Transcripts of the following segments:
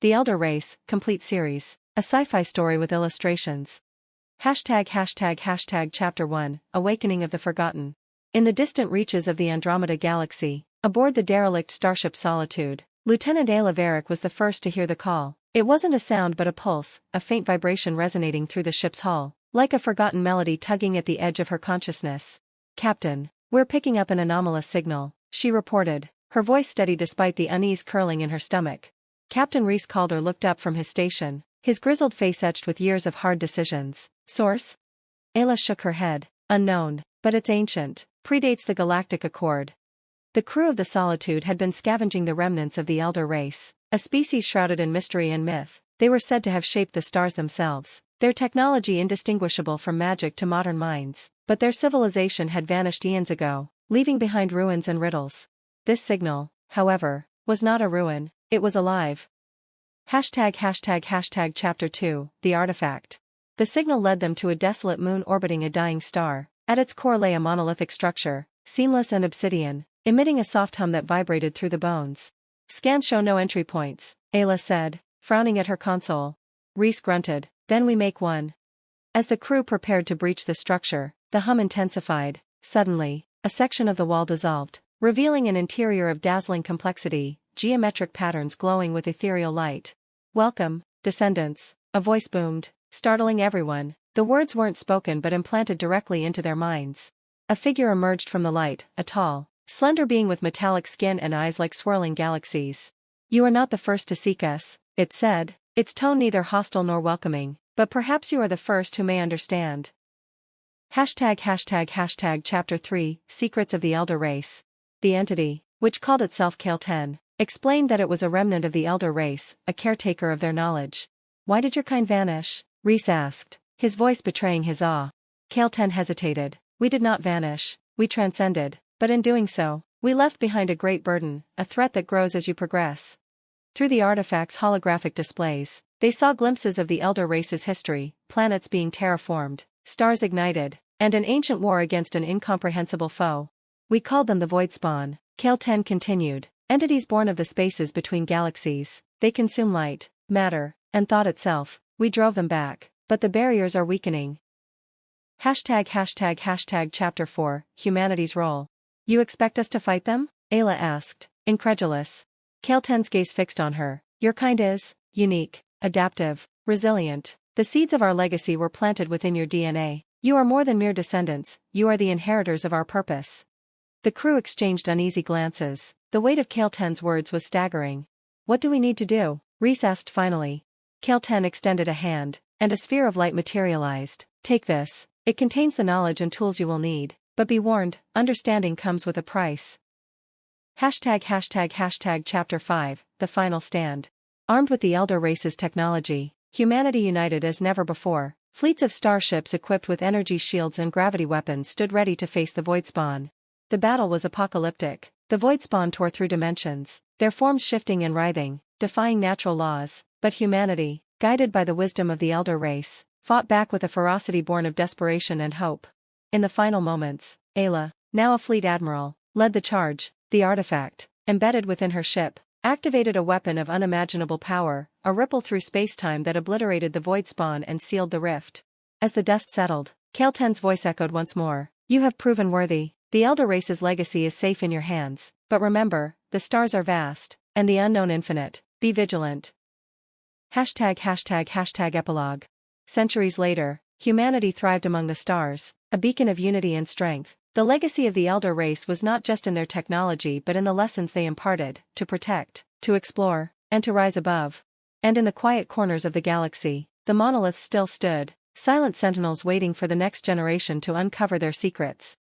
The Elder Race, Complete Series, a sci-fi story with illustrations. Chapter 1, Awakening of the Forgotten. In the distant reaches of the Andromeda Galaxy, aboard the derelict starship Solitude, Lieutenant Ayla Varick was the first to hear the call. It wasn't a sound but a pulse, a faint vibration resonating through the ship's hull, like a forgotten melody tugging at the edge of her consciousness. "Captain, we're picking up an anomalous signal," she reported, her voice steady despite the unease curling in her stomach. Captain Reese Calder looked up from his station, his grizzled face etched with years of hard decisions. "Source?" Ayla shook her head. "Unknown, but it's ancient, predates the Galactic Accord." The crew of the Solitude had been scavenging the remnants of the Elder Race, a species shrouded in mystery and myth. They were said to have shaped the stars themselves, their technology indistinguishable from magic to modern minds, but their civilization had vanished eons ago, leaving behind ruins and riddles. This signal, however, was not a ruin, it was alive. Chapter 2, The Artifact. The signal led them to a desolate moon orbiting a dying star. At its core lay a monolithic structure, seamless and obsidian, emitting a soft hum that vibrated through the bones. "Scans show no entry points," Ayla said, frowning at her console. Reese grunted, "Then we make one." As the crew prepared to breach the structure, the hum intensified. Suddenly, a section of the wall dissolved, revealing an interior of dazzling complexity, geometric patterns glowing with ethereal light. "Welcome, descendants," a voice boomed, startling everyone. The words weren't spoken but implanted directly into their minds. A figure emerged from the light, a tall, slender being with metallic skin and eyes like swirling galaxies. "You are not the first to seek us," it said, its tone neither hostile nor welcoming, "but perhaps you are the first who may understand." Chapter 3, Secrets of the Elder Race. The entity, which called itself Kale-10, explained that it was a remnant of the Elder Race, a caretaker of their knowledge. "Why did your kind vanish?" Reese asked, his voice betraying his awe. Kale-10 hesitated. "We did not vanish, we transcended, but in doing so, we left behind a great burden, a threat that grows as you progress." Through the artifact's holographic displays, they saw glimpses of the Elder Race's history, planets being terraformed, stars ignited, and an ancient war against an incomprehensible foe. "We called them the Void Spawn," Kale-10 continued, "entities born of the spaces between galaxies. They consume light, matter, and thought itself. We drove them back, but the barriers are weakening." Chapter 4, Humanity's Role. "You expect us to fight them?" Ayla asked, incredulous. Kale-10's gaze fixed on her. "Your kind is unique, adaptive, resilient. The seeds of our legacy were planted within your DNA. You are more than mere descendants, you are the inheritors of our purpose." The crew exchanged uneasy glances. The weight of Kale-10's words was staggering. "What do we need to do?" Reese asked finally. Kale-10 extended a hand, and a sphere of light materialized. "Take this. It contains the knowledge and tools you will need, but be warned, understanding comes with a price." Chapter 5, The Final Stand. Armed with the Elder Race's technology, humanity united as never before. Fleets of starships equipped with energy shields and gravity weapons stood ready to face the Void Spawn. The battle was apocalyptic. The Void Spawn tore through dimensions, their forms shifting and writhing, defying natural laws, but humanity, guided by the wisdom of the Elder Race, fought back with a ferocity born of desperation and hope. In the final moments, Ayla, now a fleet admiral, led the charge. The artifact, embedded within her ship, activated a weapon of unimaginable power, a ripple through spacetime that obliterated the Void Spawn and sealed the rift. As the dust settled, Kale-10's voice echoed once more. "You have proven worthy. The Elder Race's legacy is safe in your hands, but remember, the stars are vast, and the unknown infinite. Be vigilant." Epilogue. Centuries later, humanity thrived among the stars, a beacon of unity and strength. The legacy of the Elder Race was not just in their technology but in the lessons they imparted, to protect, to explore, and to rise above. And in the quiet corners of the galaxy, the monoliths still stood, silent sentinels waiting for the next generation to uncover their secrets.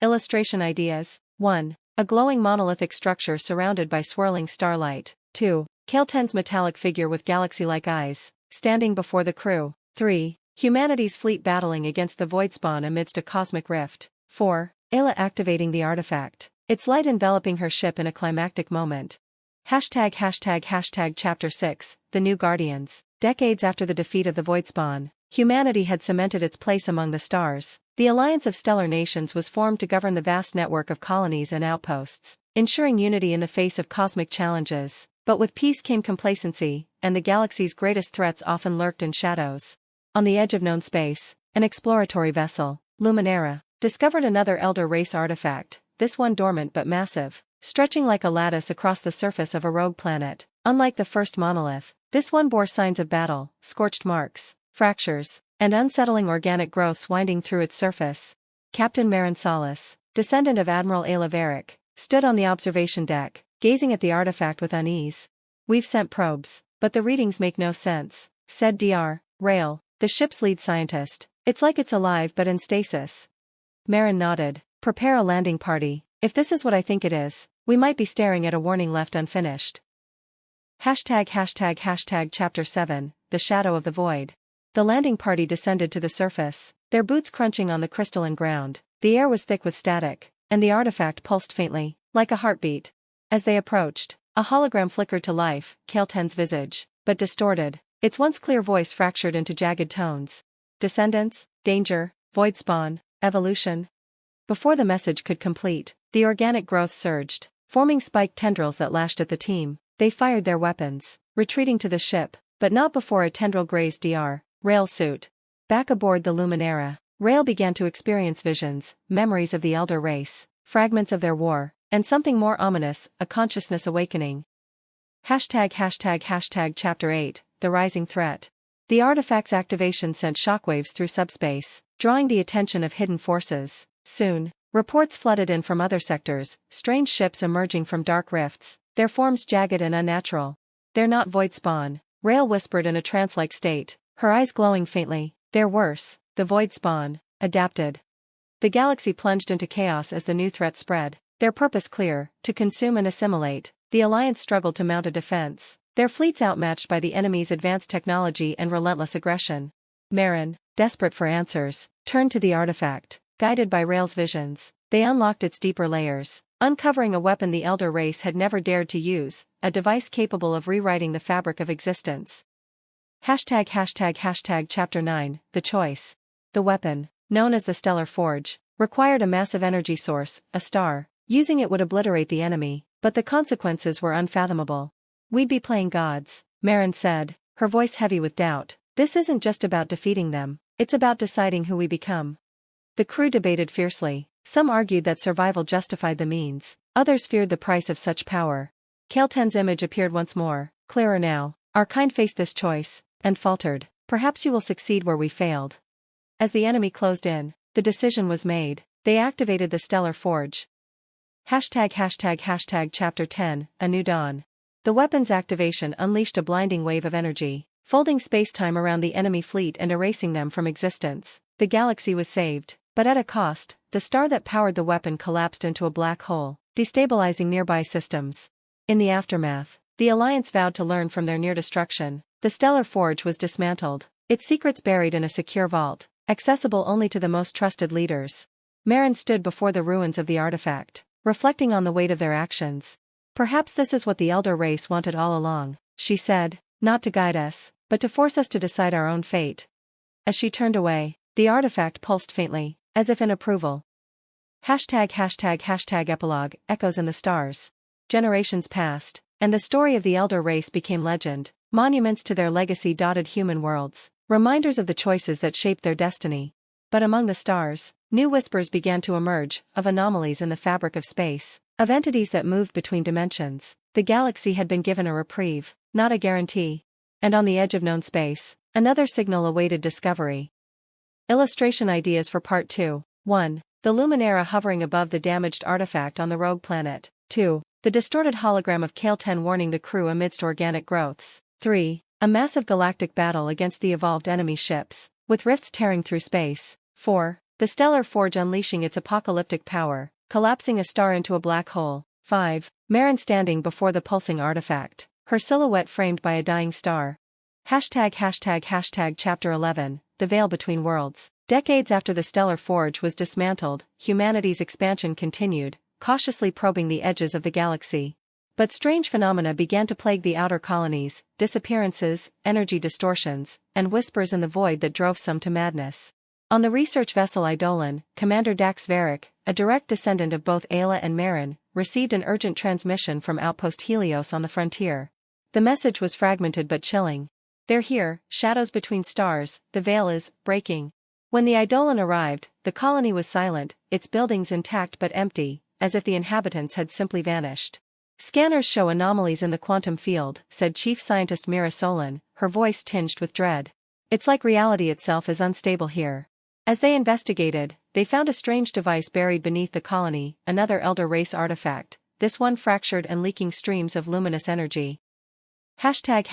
Illustration ideas. 1. A glowing monolithic structure surrounded by swirling starlight. 2. Kale-10's metallic figure with galaxy-like eyes, standing before the crew. 3. Humanity's fleet battling against the Void Spawn amidst a cosmic rift. 4. Ayla activating the artifact, its light enveloping her ship in a climactic moment. Chapter 6, The New Guardians. Decades after the defeat of the Void Spawn, humanity had cemented its place among the stars. The Alliance of Stellar Nations was formed to govern the vast network of colonies and outposts, ensuring unity in the face of cosmic challenges. But with peace came complacency, and the galaxy's greatest threats often lurked in shadows. On the edge of known space, an exploratory vessel, Luminara, discovered another Elder Race artifact, this one dormant but massive, stretching like a lattice across the surface of a rogue planet. Unlike the first monolith, this one bore signs of battle, scorched marks, fractures, and unsettling organic growths winding through its surface. Captain Marin Salas, descendant of Admiral Ayla Varric, stood on the observation deck, gazing at the artifact with unease. "We've sent probes, but the readings make no sense," said Dr. Rail, the ship's lead scientist. "It's like it's alive but in stasis." Marin nodded. "Prepare a landing party. If this is what I think it is, we might be staring at a warning left unfinished." Chapter 7, The Shadow of the Void. The landing party descended to the surface, their boots crunching on the crystalline ground. The air was thick with static, and the artifact pulsed faintly, like a heartbeat. As they approached, a hologram flickered to life, Kael'ten's visage, but distorted, its once clear voice fractured into jagged tones. "Descendants, danger, void spawn, evolution." Before the message could complete, the organic growth surged, forming spiked tendrils that lashed at the team. They fired their weapons, retreating to the ship, but not before a tendril grazed Dr. Rail's suit. Back aboard the Luminara, Rail began to experience visions, memories of the Elder Race, fragments of their war, and something more ominous, a consciousness awakening. Chapter 8, The Rising Threat. The artifact's activation sent shockwaves through subspace, drawing the attention of hidden forces. Soon, reports flooded in from other sectors, strange ships emerging from dark rifts, their forms jagged and unnatural. "They're not void spawn," Rail whispered in a trance-like state, her eyes glowing faintly. "They're worse, the void spawn, adapted." The galaxy plunged into chaos as the new threat spread, their purpose clear, to consume and assimilate. The Alliance struggled to mount a defense, their fleets outmatched by the enemy's advanced technology and relentless aggression. Marin, desperate for answers, turned to the artifact. Guided by Rail's visions, they unlocked its deeper layers, uncovering a weapon the Elder Race had never dared to use, a device capable of rewriting the fabric of existence. Chapter 9, The Choice. The weapon, known as the Stellar Forge, required a massive energy source, a star. Using it would obliterate the enemy, but the consequences were unfathomable. "We'd be playing gods," Marin said, her voice heavy with doubt. "This isn't just about defeating them, it's about deciding who we become." The crew debated fiercely. Some argued that survival justified the means, others feared the price of such power. Kael'ten's image appeared once more, clearer now. Our kind faced this choice, and faltered. "Perhaps you will succeed where we failed." As the enemy closed in, the decision was made. They activated the Stellar Forge. Chapter 10, A New Dawn. The weapon's activation unleashed a blinding wave of energy, folding space-time around the enemy fleet and erasing them from existence. The galaxy was saved, but at a cost. The star that powered the weapon collapsed into a black hole, destabilizing nearby systems. In the aftermath, the Alliance vowed to learn from their near destruction. The Stellar Forge was dismantled, its secrets buried in a secure vault, accessible only to the most trusted leaders. Marin stood before the ruins of the artifact, reflecting on the weight of their actions. "Perhaps this is what the Elder Race wanted all along," she said, "not to guide us, but to force us to decide our own fate." As she turned away, the artifact pulsed faintly, as if in approval. Epilogue, Echoes in the Stars. Generations passed, and the story of the Elder Race became legend, monuments to their legacy dotted human worlds, reminders of the choices that shaped their destiny. But among the stars, new whispers began to emerge, of anomalies in the fabric of space, of entities that moved between dimensions. The galaxy had been given a reprieve, not a guarantee. And on the edge of known space, another signal awaited discovery. Illustration ideas for Part 2. 1. The Luminara hovering above the damaged artifact on the rogue planet. 2. The distorted hologram of Kael'ten warning the crew amidst organic growths. 3. A massive galactic battle against the evolved enemy ships, with rifts tearing through space. 4. The Stellar Forge unleashing its apocalyptic power, collapsing a star into a black hole. 5. Marin standing before the pulsing artifact, her silhouette framed by a dying star. Chapter 11, The Veil Between Worlds. Decades after the Stellar Forge was dismantled, humanity's expansion continued, cautiously probing the edges of the galaxy. But strange phenomena began to plague the outer colonies, disappearances, energy distortions, and whispers in the void that drove some to madness. On the research vessel Eidolon, Commander Dax Varric, a direct descendant of both Ayla and Marin, received an urgent transmission from Outpost Helios on the frontier. The message was fragmented but chilling. "They're here, shadows between stars, the veil is breaking." When the Eidolon arrived, the colony was silent, its buildings intact but empty, as if the inhabitants had simply vanished. "Scanners show anomalies in the quantum field," said Chief Scientist Mira Solon, her voice tinged with dread. "It's like reality itself is unstable here." As they investigated, they found a strange device buried beneath the colony, another Elder Race artifact, this one fractured and leaking streams of luminous energy. Chapter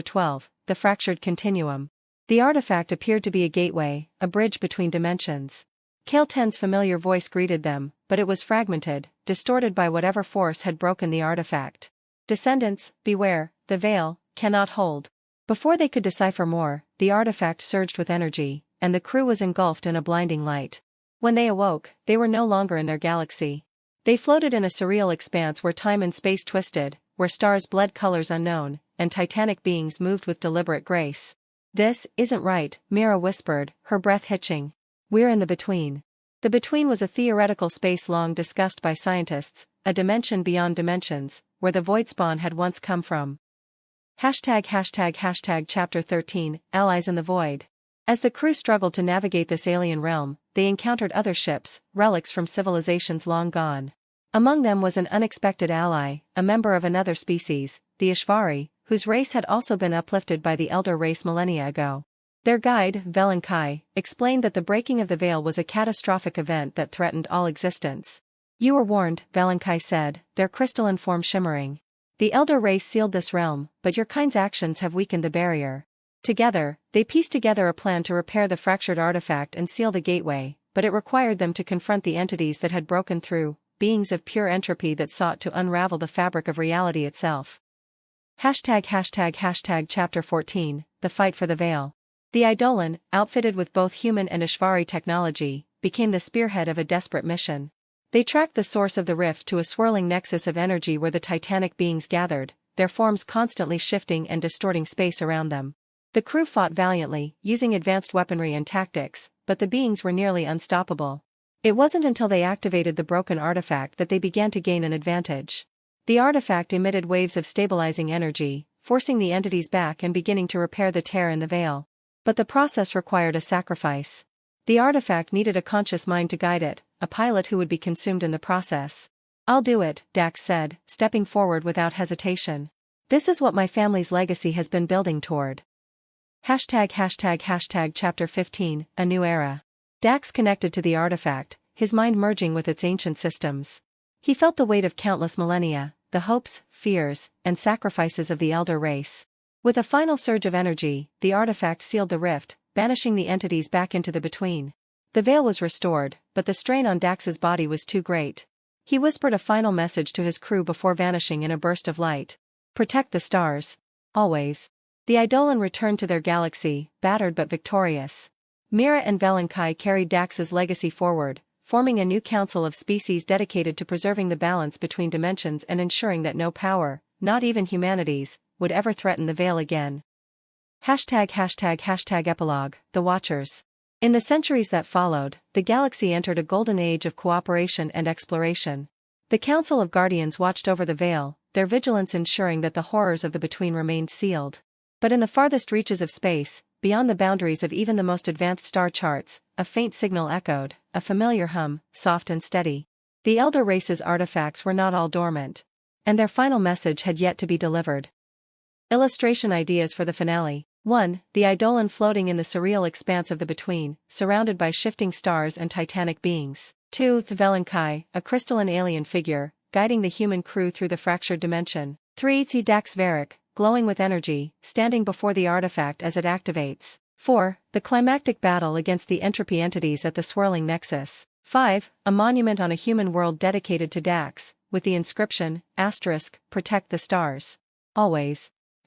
12, The Fractured Continuum. The artifact appeared to be a gateway, a bridge between dimensions. Kale 10's familiar voice greeted them, but it was fragmented, distorted by whatever force had broken the artifact. "Descendants, beware, the veil cannot hold." Before they could decipher more, the artifact surged with energy, and the crew was engulfed in a blinding light. When they awoke, they were no longer in their galaxy. They floated in a surreal expanse where time and space twisted, where stars bled colors unknown, and titanic beings moved with deliberate grace. "This isn't right," Mira whispered, her breath hitching. "We're in the between." The between was a theoretical space long discussed by scientists, a dimension beyond dimensions, where the void spawn had once come from. Chapter 13, Allies in the Void. As the crew struggled to navigate this alien realm, they encountered other ships, relics from civilizations long gone. Among them was an unexpected ally, a member of another species, the Ishvari, whose race had also been uplifted by the Elder Race millennia ago. Their guide, Velenkai, explained that the breaking of the veil was a catastrophic event that threatened all existence. "You were warned," Velenkai said, their crystalline form shimmering. "The Elder Race sealed this realm, but your kind's actions have weakened the barrier." Together, they pieced together a plan to repair the fractured artifact and seal the gateway, but it required them to confront the entities that had broken through, beings of pure entropy that sought to unravel the fabric of reality itself. Chapter 14, The Fight for the Veil. The Eidolon, outfitted with both human and Ishvari technology, became the spearhead of a desperate mission. They tracked the source of the rift to a swirling nexus of energy where the titanic beings gathered, their forms constantly shifting and distorting space around them. The crew fought valiantly, using advanced weaponry and tactics, but the beings were nearly unstoppable. It wasn't until they activated the broken artifact that they began to gain an advantage. The artifact emitted waves of stabilizing energy, forcing the entities back and beginning to repair the tear in the veil. But the process required a sacrifice. The artifact needed a conscious mind to guide it, a pilot who would be consumed in the process. "I'll do it," Dax said, stepping forward without hesitation. "This is what my family's legacy has been building toward." Chapter 15, A New Era. Dax connected to the artifact, his mind merging with its ancient systems. He felt the weight of countless millennia, the hopes, fears, and sacrifices of the Elder Race. With a final surge of energy, the artifact sealed the rift, banishing the entities back into the between. The veil was restored, but the strain on Dax's body was too great. He whispered a final message to his crew before vanishing in a burst of light. "Protect the stars. Always." The Eidolon returned to their galaxy, battered but victorious. Mira and Velenkai carried Dax's legacy forward, forming a new council of species dedicated to preserving the balance between dimensions and ensuring that no power, not even humanity's, would ever threaten the veil again. Epilogue, The Watchers. In the centuries that followed, the galaxy entered a golden age of cooperation and exploration. The Council of Guardians watched over the veil, their vigilance ensuring that the horrors of the Between remained sealed. But in the farthest reaches of space, beyond the boundaries of even the most advanced star charts, a faint signal echoed, a familiar hum, soft and steady. The Elder Race's artifacts were not all dormant. And their final message had yet to be delivered. Illustration ideas for the finale. 1. The Eidolon floating in the surreal expanse of the Between, surrounded by shifting stars and titanic beings. 2. The Velenkai, a crystalline alien figure, guiding the human crew through the fractured dimension. 3. The Dax Varric, glowing with energy, standing before the artifact as it activates. 4. The climactic battle against the entropy entities at the swirling nexus. 5. A monument on a human world dedicated to Dax, with the inscription, *, protect the stars. Always. *.